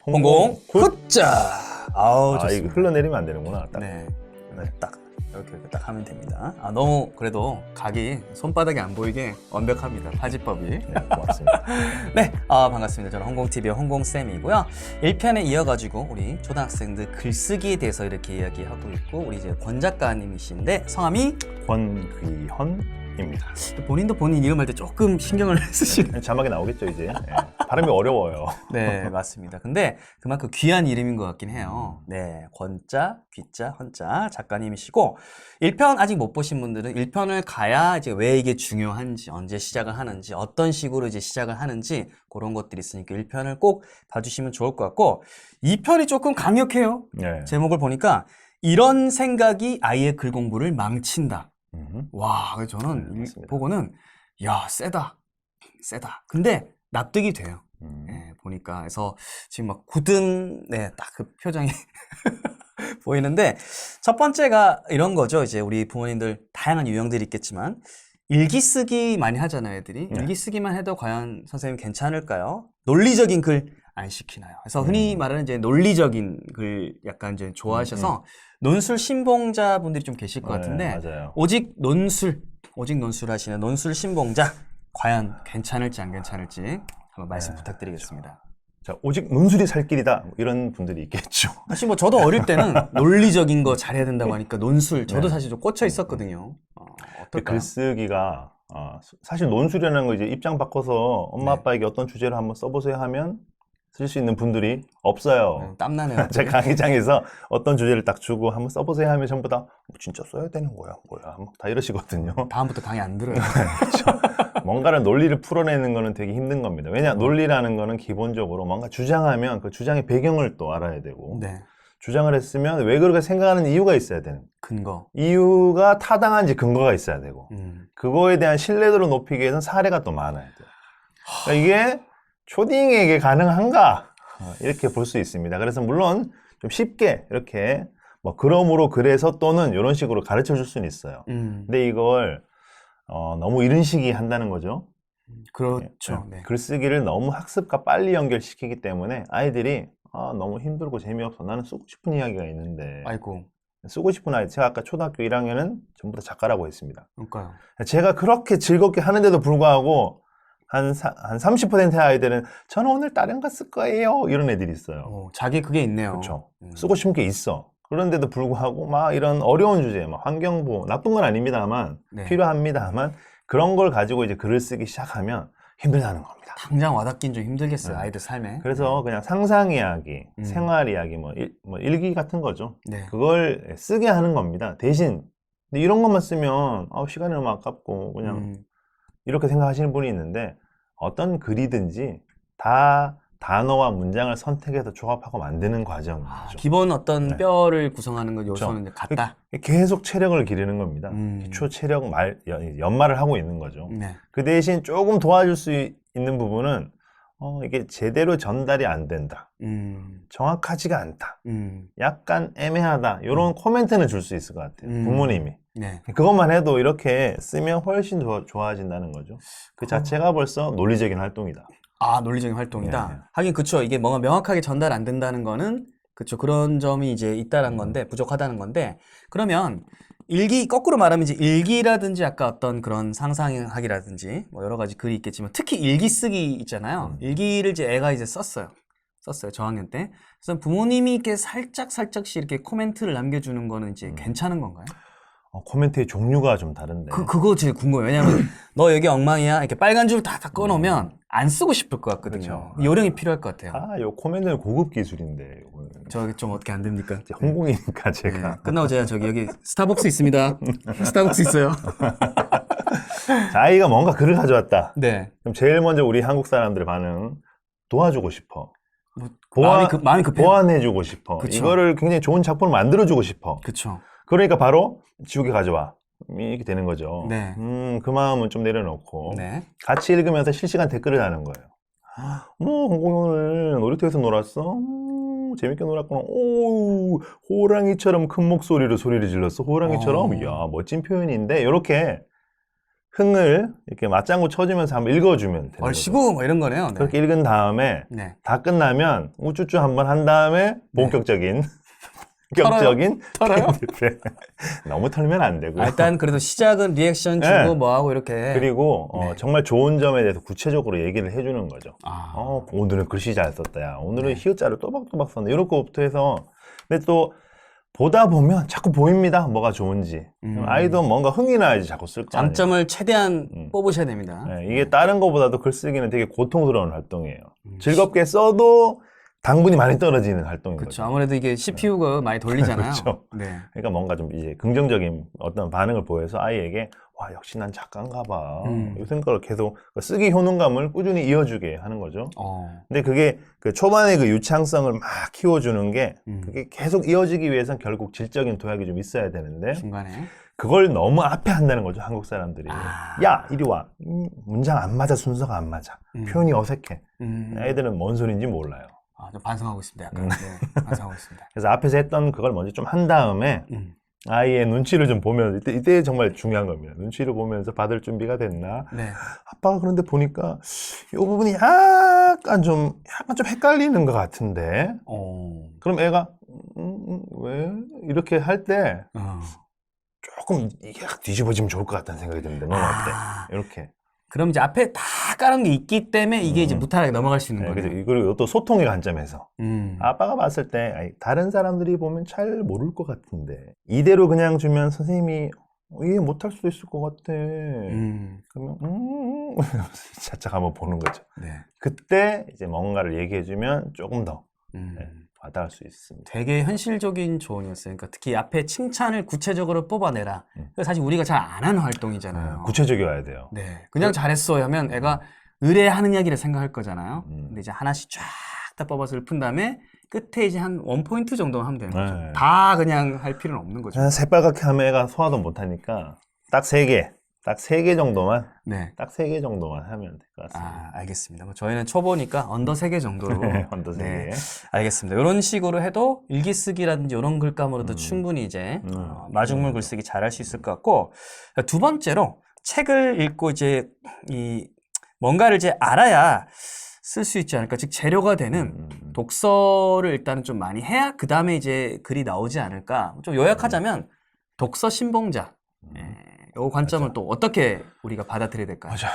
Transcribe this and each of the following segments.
홍공 훗자. 아우 아, 이거 좋습니다. 흘러내리면 안 되는구나. 딱. 네, 딱 이렇게 딱 하면 됩니다. 아 너무 그래도 각이 손바닥이 안 보이게 완벽합니다. 파지법이. 네, 고맙습니다. 네, 반갑습니다. 저는 홍공TV의 홍공쌤이고요. 1편에 이어가지고 우리 초등학생들 글쓰기에 대해서 이렇게 이야기하고 있고, 우리 이제 권 작가님이신데 성함이 권귀현입니다. 본인도 본인 이름할 때 조금 신경을 쓰시는. 자막에 나오겠죠, 이제. 네. 발음이 어려워요. 네, 맞습니다. 근데 그만큼 귀한 이름인 것 같긴 해요. 네, 권자, 귀자, 헌자 작가님이시고, 1편 아직 못 보신 분들은 1편을 가야 이제 왜 이게 중요한지, 언제 시작을 하는지, 어떤 식으로 이제 시작을 하는지 그런 것들이 있으니까 1편을 꼭 봐주시면 좋을 것 같고, 2편이 조금 강력해요. 네. 제목을 보니까 이런 생각이 아이의 글 공부를 망친다. 와, 그래서 저는 네, 맞습니다. 보고는 야, 세다. 근데 납득이 돼요. 음. 네, 보니까. 그래서 지금 막 굳은, 네, 딱 그 표정이 보이는데, 첫 번째가 이런 거죠. 이제 우리 부모님들 다양한 유형들이 있겠지만, 일기 쓰기 많이 하잖아요, 애들이. 네. 일기 쓰기만 해도 과연 선생님 괜찮을까요? 논리적인 글 안 시키나요? 그래서 흔히 말하는 이제 논리적인 글 약간 이제 좋아하셔서 논술 신봉자 분들이 좀 계실 것 같은데, 네, 맞아요. 오직 논술 하시는 논술 신봉자, 과연 괜찮을지 안 괜찮을지 한번 말씀 부탁드리겠습니다. 자, 오직 논술이 살 길이다. 뭐 이런 분들이 있겠죠. 사실 뭐 저도 어릴 때는 논리적인 거 잘해야 된다고 하니까 논술, 저도 사실 좀 꽂혀 있었거든요. 어떨까요? 글쓰기가 사실 논술이라는 거 이제 입장 바꿔서 엄마 네. 아빠에게 어떤 주제를 한번 써보세요 하면 쓸 수 있는 분들이 없어요. 땀나네요. 제 강의장에서 어떤 주제를 딱 주고 한번 써보세요 하면 전부 다 진짜 써야 되는 거야 뭐야 막 다 이러시거든요. 다음부터 강의 안 들어요. 뭔가를 논리를 풀어내는 거는 되게 힘든 겁니다. 왜냐 논리라는 거는 기본적으로 뭔가 주장하면 그 주장의 배경을 또 알아야 되고, 네, 주장을 했으면 왜 그렇게 생각하는 이유가 있어야 되는, 근거. 이유가 타당한지 근거가 있어야 되고, 그거에 대한 신뢰도를 높이기 위해서는 사례가 또 많아야 돼요. 그러니까 이게 초딩에게 가능한가? 이렇게 볼 수 있습니다. 그래서 물론 좀 쉽게 이렇게 뭐 그러므로 그래서 또는 이런 식으로 가르쳐 줄 수는 있어요. 근데 이걸 너무 이른 시기에 한다는 거죠. 그렇죠. 네. 글쓰기를 너무 학습과 빨리 연결시키기 때문에 아이들이 너무 힘들고 재미없어. 나는 쓰고 싶은 이야기가 있는데. 아이고, 쓰고 싶은 아이, 제가 아까 초등학교 1학년은 전부 다 작가라고 했습니다. 그러니까요. 제가 그렇게 즐겁게 하는데도 불구하고 한 30%의 아이들은 저는 오늘 다른 거 쓸 거예요. 이런 애들이 있어요. 자기 그게 있네요. 그렇죠. 쓰고 싶은 게 있어. 그런데도 불구하고 막 이런 어려운 주제, 막 환경보호, 나쁜 건 아닙니다만, 네. 필요합니다만, 그런 걸 가지고 이제 글을 쓰기 시작하면 힘들다는 겁니다. 당장 와닿긴 좀 힘들겠어요. 아이들 삶에. 그래서 그냥 상상 이야기, 생활 이야기, 뭐 일기 같은 거죠. 네. 그걸 쓰게 하는 겁니다. 대신 근데 이런 것만 쓰면 시간이 너무 아깝고 그냥 이렇게 생각하시는 분이 있는데, 어떤 글이든지 다 단어와 문장을 선택해서 조합하고 만드는 과정이죠. 기본 어떤 네. 뼈를 구성하는 것 요소는 이제 그렇죠. 같다. 계속 체력을 기르는 겁니다. 기초 체력 연말을 하고 있는 거죠. 네. 그 대신 조금 도와줄 수 있는 부분은 이게 제대로 전달이 안 된다, 정확하지가 않다, 약간 애매하다, 이런 코멘트는 줄 수 있을 것 같아요. 부모님이. 네. 그것만 해도 이렇게 쓰면 훨씬 더 좋아진다는 거죠. 그 자체가 벌써 논리적인 활동이다. 논리적인 활동이다. 네. 하긴 그쵸. 이게 뭔가 명확하게 전달 안 된다는 거는 그쵸. 그런 점이 이제 있다는 건데, 부족하다는 건데, 그러면 일기, 거꾸로 말하면 이제 일기라든지 아까 어떤 그런 상상하기라든지 뭐 여러 가지 글이 있겠지만, 특히 일기 쓰기 있잖아요. 일기를 이제 애가 이제 썼어요. 저학년 때. 그래서 부모님이 이렇게 살짝씩 이렇게 코멘트를 남겨주는 거는 이제 괜찮은 건가요? 코멘트의 종류가 좀 다른데. 그거 제일 궁금해요. 왜냐면 너 여기 엉망이야 이렇게 빨간 줄 다 꺼놓으면 안 쓰고 싶을 것 같거든요. 그렇죠. 요령이 필요할 것 같아요. 요 코멘트는 고급 기술인데, 요거는. 저기 좀 어떻게 안 됩니까? 홍콩이니까 제가. 네, 끝나고 제가 여기 스타벅스 있습니다. 스타벅스 있어요. 자, 아이가 뭔가 글을 가져왔다. 네. 그럼 제일 먼저 우리 한국 사람들의 반응, 도와주고 싶어. 마음이 급해요. 보완해주고 싶어. 그쵸. 이거를 굉장히 좋은 작품을 만들어주고 싶어. 그쵸. 그러니까 바로 지우개 가져와. 이렇게 되는 거죠. 네. 그 마음은 좀 내려놓고 네. 같이 읽으면서 실시간 댓글을 다는 거예요. 홍콩이 오늘 놀이터에서 놀았어? 재밌게 놀았구나. 오, 호랑이처럼 큰 목소리로 소리를 질렀어. 호랑이처럼? 이야, 멋진 표현인데. 이렇게 흥을 이렇게 맞장구 쳐주면서 한번 읽어주면 되는 거죠. 얼씨구 뭐 이런 거네요. 네. 그렇게 읽은 다음에 네. 다 끝나면 우쭈쭈 한번 한 다음에 본격적인 본격적인 털어요? 편집에 너무 털면 안 되고 일단 그래도 시작은 리액션 주고 네. 뭐하고 이렇게. 그리고 네. 정말 좋은 점에 대해서 구체적으로 얘기를 해주는 거죠. 아. 오늘은 글씨 잘 썼다. 야. 오늘은 네. 히읗자를 또박또박 썼네. 이런 거부터 해서 근데 또 보다 보면 자꾸 보입니다. 뭐가 좋은지. 아이도 뭔가 흥이 나야지 자꾸 쓸 거 아니에요. 장점을 최대한 뽑으셔야 됩니다. 네, 이게 다른 거보다도 글쓰기는 되게 고통스러운 활동이에요. 즐겁게 써도 당분이 많이 떨어지는 활동인 그렇죠. 거죠. 아무래도 이게 CPU가 많이 돌리잖아요. 그렇죠. 네. 그러니까 뭔가 좀 이제 긍정적인 어떤 반응을 보여서 아이에게 와 역시 난 작가인가 봐. 이 생각을 계속 쓰기 효능감을 꾸준히 이어주게 하는 거죠. 근데 그게 그 초반에 그 유창성을 막 키워주는 게 그게 계속 이어지기 위해서는 결국 질적인 도약이 좀 있어야 되는데 중간에. 그걸 너무 앞에 한다는 거죠. 한국 사람들이. 야 이리 와. 문장 안 맞아. 순서가 안 맞아. 표현이 어색해. 아이들은 뭔 소리인지 몰라요. 좀 반성하고 있습니다. 약간. 네, 반성하고 있습니다. 그래서 앞에서 했던 그걸 먼저 좀 한 다음에 아이의 눈치를 좀 보면서 이때 정말 중요한 겁니다. 눈치를 보면서 받을 준비가 됐나? 네. 아빠가 그런데 보니까 이 부분이 약간 좀 헷갈리는 것 같은데. 그럼 애가 왜 이렇게 할 때 조금 이게 뒤집어지면 좋을 것 같다는 생각이 듭니다. 너무 할 때. 이렇게. 그럼 이제 앞에 다 깔은 게 있기 때문에 이게 이제 무탈하게 넘어갈 수 있는 거예요. 그리고 또 소통의 관점에서 아빠가 봤을 때 다른 사람들이 보면 잘 모를 것 같은데 이대로 그냥 주면 선생님이 이해 못할 수도 있을 것 같아. 그러면 차차 한번 보는 거죠. 네. 그때 이제 뭔가를 얘기해주면 조금 더 와닿을 수 있습니다. 되게 현실적인 조언이었어요. 그러니까 특히 앞에 칭찬을 구체적으로 뽑아내라. 사실 우리가 잘 안 하는 활동이잖아요. 구체적이어야 돼요. 네, 그냥 잘했어 하면 애가 의뢰하는 이야기를 생각할 거잖아요. 근데 이제 하나씩 쫙 다 뽑아서 푼 다음에 끝에 이제 한 원포인트 정도만 하면 되는 거죠. 다 그냥 할 필요는 없는 거죠. 새빨갛게 하면 애가 소화도 못하니까 딱 3개. 딱 3개 정도만, 네. 딱 3개 정도만 하면 될 것 같습니다. 알겠습니다. 뭐 저희는 초보니까 언더 3개 정도로. 언더 3개. 네, 알겠습니다. 이런 식으로 해도 일기 쓰기라든지 이런 글감으로도 충분히 이제 마중물 글쓰기 잘할 수 있을 것 같고, 두 번째로 책을 읽고 이제 뭔가를 이제 알아야 쓸 수 있지 않을까. 즉 재료가 되는 독서를 일단은 좀 많이 해야 그 다음에 이제 글이 나오지 않을까. 좀 요약하자면 독서 신봉자. 이 관점을 또 어떻게 우리가 받아들여야 될까요? 맞아.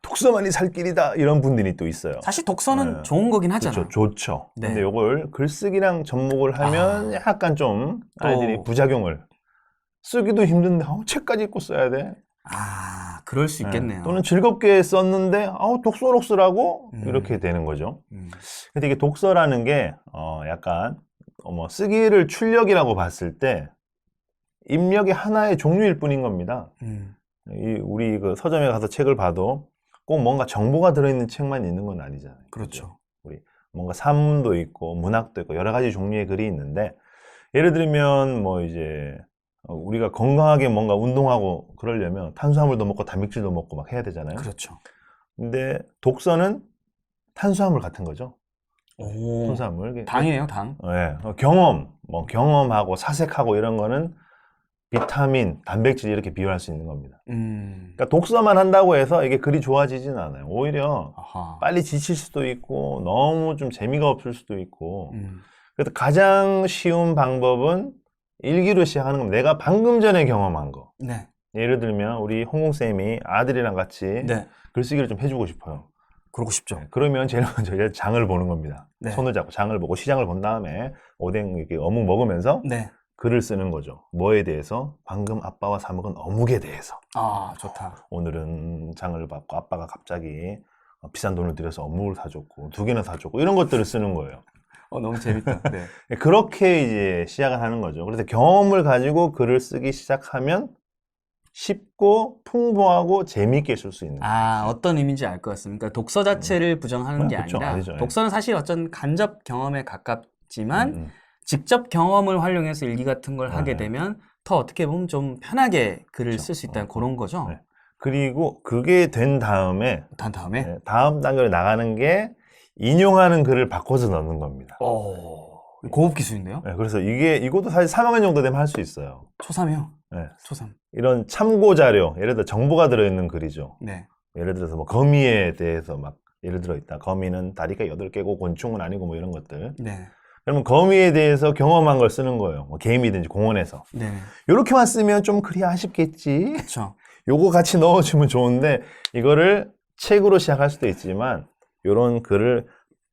독서만이 살 길이다 이런 분들이 또 있어요. 사실 독서는 좋은 거긴 하잖아요. 그렇죠. 좋죠. 네. 근데 이걸 글쓰기랑 접목을 하면 약간 좀 아이들이 부작용을 쓰기도 힘든데 책까지 읽고 써야 돼. 그럴 수 있겠네요. 또는 즐겁게 썼는데 독서록 쓰라고 이렇게 되는 거죠. 근데 이게 독서라는 게 약간 쓰기를 출력이라고 봤을 때 입력이 하나의 종류일 뿐인 겁니다. 우리 그 서점에 가서 책을 봐도 꼭 뭔가 정보가 들어있는 책만 있는 건 아니잖아요. 그렇죠. 우리 뭔가 산문도 있고 문학도 있고 여러 가지 종류의 글이 있는데 예를 들면 뭐 이제 우리가 건강하게 뭔가 운동하고 그러려면 탄수화물도 먹고 단백질도 먹고 막 해야 되잖아요. 그렇죠. 근데 독서는 탄수화물 같은 거죠. 오, 탄수화물. 당이에요, 당. 네. 경험하고 사색하고 이런 거는 비타민, 단백질 이렇게 비교할 수 있는 겁니다. 그러니까 독서만 한다고 해서 이게 글이 좋아지진 않아요. 오히려 빨리 지칠 수도 있고 너무 좀 재미가 없을 수도 있고 그래서 가장 쉬운 방법은 일기로 시작하는 겁니다. 내가 방금 전에 경험한 거. 네. 예를 들면 우리 홍콩쌤이 아들이랑 같이 네. 글쓰기를 좀 해주고 싶어요. 그러고 싶죠. 그러면 제일 먼저 이제 장을 보는 겁니다. 네. 손을 잡고 장을 보고 시장을 본 다음에 오뎅 이렇게 어묵 먹으면서 네. 글을 쓰는 거죠. 뭐에 대해서? 방금 아빠와 사 먹은 어묵에 대해서. 좋다. 오늘은 장을 받고 아빠가 갑자기 비싼 돈을 들여서 어묵을 사줬고 2개나 사줬고 이런 것들을 쓰는 거예요. 너무 재밌다. 네. 그렇게 이제 시작을 하는 거죠. 그래서 경험을 가지고 글을 쓰기 시작하면 쉽고 풍부하고 재미있게 쓸 수 있는 거예요. 어떤 의미인지 알 것 같습니다. 그러니까 독서 자체를 부정하는 게 그쵸, 아니라 아니죠. 독서는 사실 어떤 간접 경험에 가깝지만 직접 경험을 활용해서 일기 같은 걸 하게 되면 더 어떻게 보면 좀 편하게 글을 쓸 수 있다는 그런 거죠. 네. 그리고 그게 된 다음에 다음에 다음 단계로 나가는 게 인용하는 글을 바꿔서 넣는 겁니다. 고급 기술인데요? 네, 그래서 이것도 사실 3학년 정도 되면 할 수 있어요. 초3이요? 네. 초3. 이런 참고 자료, 예를 들어 정보가 들어있는 글이죠. 네. 예를 들어서 뭐 거미에 대해서 막 예를 들어 있다. 거미는 다리가 8개고 곤충은 아니고 뭐 이런 것들. 네. 그러면 거미에 대해서 경험한 걸 쓰는 거예요. 뭐 게임이든지 공원에서. 네. 요렇게만 쓰면 좀 그리 아쉽겠지. 그렇죠. 요거 같이 넣어주면 좋은데 이거를 책으로 시작할 수도 있지만 요런 글을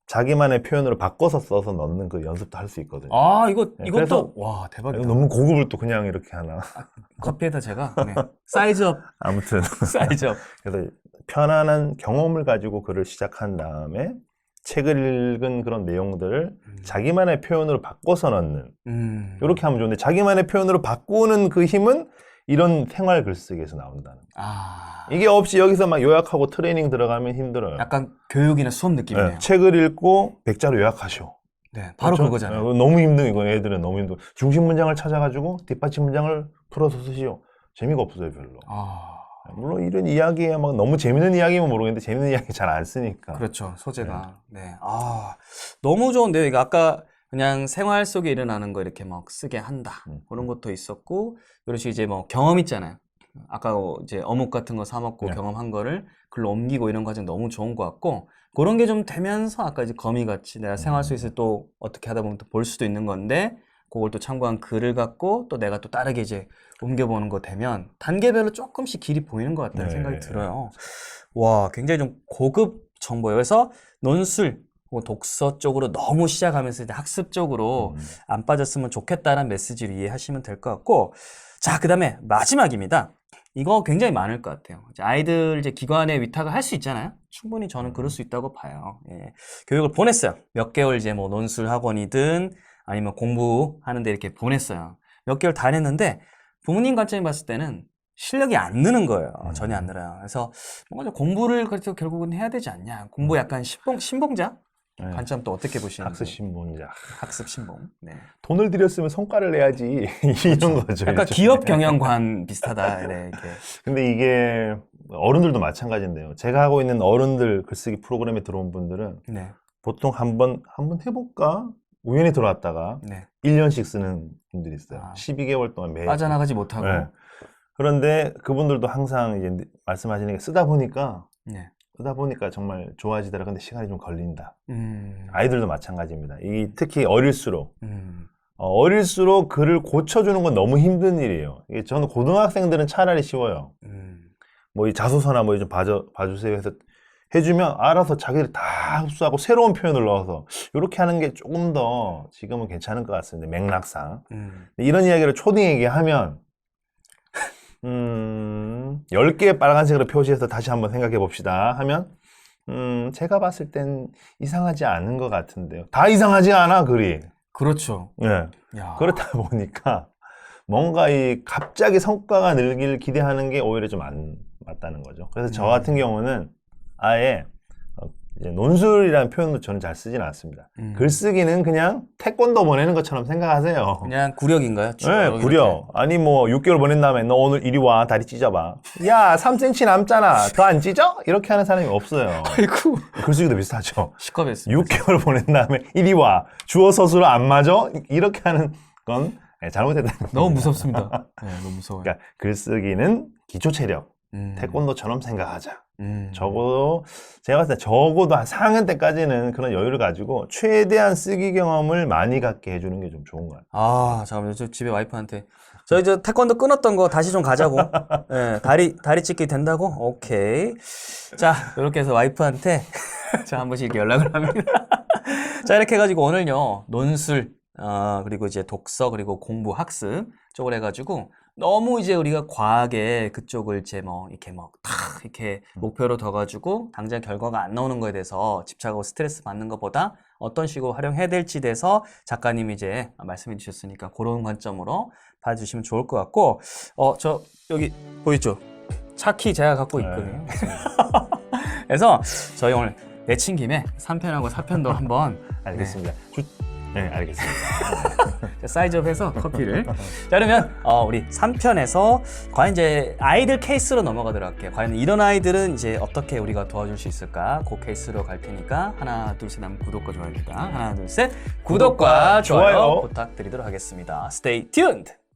자기만의 표현으로 바꿔서 써서 넣는 그 연습도 할 수 있거든요. 아, 네, 이것도 그래서 와, 대박이다. 너무 고급을 또 그냥 이렇게 하나. 커피에다 제가 네. 사이즈업, 아무튼 사이즈업. 그래서 편안한 경험을 가지고 글을 시작한 다음에 책을 읽은 그런 내용들을 자기만의 표현으로 바꿔서 넣는 이렇게 하면 좋은데 자기만의 표현으로 바꾸는 그 힘은 이런 생활 글쓰기에서 나온다는 거예요. 아, 이게 없이 여기서 막 요약하고 트레이닝 들어가면 힘들어요. 약간 교육이나 수업 느낌이네요. 네, 책을 읽고 백자로 요약하셔. 네, 바로 그렇죠? 그거잖아요. 네, 너무 힘든 이건 애들은 너무 힘들어. 중심 문장을 찾아가지고 뒷받침 문장을 풀어서 쓰시오. 재미가 없어요 별로. 아, 물론 이런 이야기에 막 너무 재밌는 이야기면 모르겠는데 재밌는 이야기 잘 안 쓰니까. 그렇죠. 소재가. 네. 아, 너무 좋은데요. 이거 아까 그냥 생활 속에 일어나는 거 이렇게 막 쓰게 한다. 그런 것도 있었고, 이런 식의 이제 뭐 경험 있잖아요. 아까 이제 어묵 같은 거 사 먹고 네. 경험한 거를 글로 옮기고 이런 과정 너무 좋은 것 같고, 그런 게 좀 되면서 아까 이제 거미같이 내가 생활 속에서 또 어떻게 하다 보면 또 볼 수도 있는 건데, 그걸 또 참고한 글을 갖고 또 내가 또 다르게 이제 옮겨보는 거 되면 단계별로 조금씩 길이 보이는 것 같다는 네. 생각이 들어요. 와, 굉장히 좀 고급 정보예요. 그래서 논술, 혹은 독서 쪽으로 너무 시작하면서 이제 학습 쪽으로 안 빠졌으면 좋겠다는 메시지를 이해하시면 될 것 같고, 자, 그 다음에 마지막입니다. 이거 굉장히 많을 것 같아요. 이제 아이들 이제 기관에 위탁을 할 수 있잖아요. 충분히 저는 그럴 수 있다고 봐요. 예. 교육을 보냈어요. 몇 개월 이제 뭐 논술 학원이든 아니면 공부하는데 이렇게 보냈어요. 몇 개월 다녔는데 부모님 관점에 봤을 때는 실력이 안 느는 거예요. 전혀 안 늘어요. 그래서 뭔가 좀 공부를 그래도 결국은 해야 되지 않냐. 공부 약간 신봉자? 네. 관점 또 어떻게 보시는지. 학습 신분자. 학습 신봉. 네. 돈을 들였으면 성과를 내야지 이런 거죠. 약간 일종의. 기업 경영관 비슷하다. 네, 이렇게. 근데 이게 어른들도 마찬가지인데요. 제가 하고 있는 어른들 글쓰기 프로그램에 들어온 분들은 네. 보통 한번 해볼까? 우연히 들어왔다가 네. 1년씩 쓰는 분들이 있어요. 아. 12개월 동안 매일. 빠져나가지 못하고. 네. 그런데 그분들도 항상 이제 말씀하시는 게 쓰다 보니까 정말 좋아지더라. 근데 시간이 좀 걸린다. 아이들도 마찬가지입니다. 특히 어릴수록 글을 고쳐주는 건 너무 힘든 일이에요. 이게 저는 고등학생들은 차라리 쉬워요. 뭐 이 자소서나 뭐 좀 봐주세요 해서 해주면 알아서 자기들 다 흡수하고 새로운 표현을 넣어서 이렇게 하는 게 조금 더 지금은 괜찮은 것 같습니다. 맥락상. 이런 이야기를 초딩에게 하면 10개의 빨간색으로 표시해서 다시 한번 생각해 봅시다 하면 제가 봤을 땐 이상하지 않은 것 같은데요. 다 이상하지 않아 글이. 그렇죠. 네. 야. 그렇다 보니까 뭔가 갑자기 성과가 늘기를 기대하는 게 오히려 좀 안 맞다는 거죠. 그래서 저 같은 경우는 아예 이제 논술이라는 표현도 저는 잘 쓰진 않습니다. 글쓰기는 그냥 태권도 보내는 것처럼 생각하세요. 그냥 구력인가요? 네, 구려. 아니 뭐 6개월 보낸 다음에 너 오늘 이리 와 다리 찢어봐. 야 3cm 남잖아. 더 안 찢어? 이렇게 하는 사람이 없어요. 아이고. 글쓰기도 비슷하죠. 시겁했습니다. 6개월 보낸 다음에 이리 와. 주어 서술어 안 맞아? 이렇게 하는 건 잘못했다는 겁니다. 너무 무섭습니다. 네, 너무 무서워요. 그러니까 글쓰기는 기초 체력. 태권도처럼 생각하자. 적어도 제가 봤을 때 적어도 한 4학년 때까지는 그런 여유를 가지고 최대한 쓰기 경험을 많이 갖게 해주는 게 좀 좋은 것 같아요. 아, 잠깐만요. 저 집에 와이프한테 저 이제 태권도 끊었던 거 다시 좀 가자고. 네, 다리 찢기 된다고? 오케이. 자, 이렇게 해서 와이프한테 자, 한 번씩 이렇게 연락을 합니다. 자, 이렇게 해가지고 오늘요 논술 그리고 이제 독서 그리고 공부 학습 쪽을 해가지고 너무 이제 우리가 과하게 그쪽을 이제 뭐 이렇게 탁 이렇게 목표로 둬가지고 당장 결과가 안 나오는 거에 대해서 집착하고 스트레스 받는 것보다 어떤 식으로 활용해야 될지 대해서 작가님이 이제 말씀해 주셨으니까 그런 관점으로 봐주시면 좋을 것 같고 저 여기 보이죠? 차키 제가 갖고 있거든요. 그래서 저희 오늘 내친 김에 3편하고 4편도 한번 알겠습니다. 네, 알겠습니다. 사이즈업해서 커피를. 자, 그러면 우리 3편에서 과연 이제 아이들 케이스로 넘어가도록 할게요. 과연 이런 아이들은 이제 어떻게 우리가 도와줄 수 있을까? 그 케이스로 갈 테니까 하나, 둘, 셋 하면 구독과 좋아요입니다. 하나, 둘, 셋 구독과 좋아요 좋아요. 부탁드리도록 하겠습니다. Stay tuned.